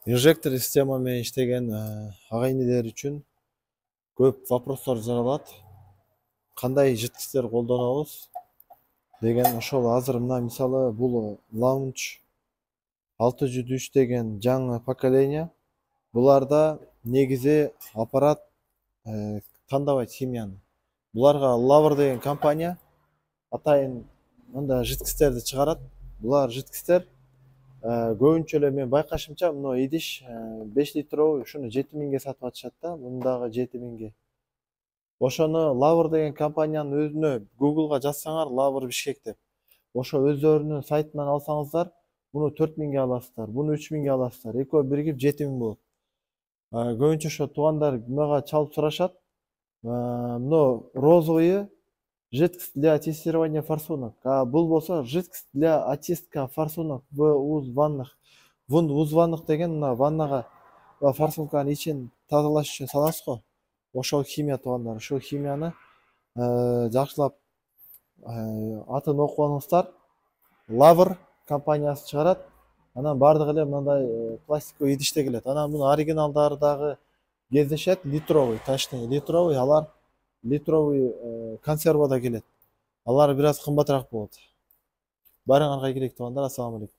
Инжектор системамен иштеген агайнилер үчүн көп вопростор жаралат. Кандай жыткычтар колдонобуз деген ошол азыр мына мисалы бул Launch 603 деген жаңы поколение. Буларда негизи аппарат тандабайт химияны. Буларга Lavr деген компания атайын мындай жыткычтарды чыгарат. Булар жыткычтар көбүнчө эле мен байкашымча мына идиш 5 литровый ушуну 7000ге сатып атышат да, муну дагы 7000ге. Ошону Lavr деген компаниянын өзүнө Google'га жазсаңар Lavr Бишкек деп. Ошо өздөрүнүн сайтынан алсаңыздар, муну 4000ге аласыздар, буну 3000ге аласыздар. Экөө биригип 7000 болот. Көбүнчө ошо туугандар мага чалып сурашат. Мына розовый жидкость для тестирования форсунок. А бул болсо жидкость для очистка форсунок в уз ваннах. Уз ваннах деген мына ваннага форсунканын ичин тазалаш үчүн саласыз го. Ошол химия туугандар. Ошол химияны жакшылап атын окуп алыңыздар. Lavr компаниясы чыгарат. Анан бардыгы эле мындай пластиковый идиште келет. Анан муну оригиналдары дагы кездешет, литровый, тачный литровый, алар литровый консервада келет. Алар бир аз кымбатыраак болот. Баарыңарга ийгилик туугандар, ассаламу алейкум.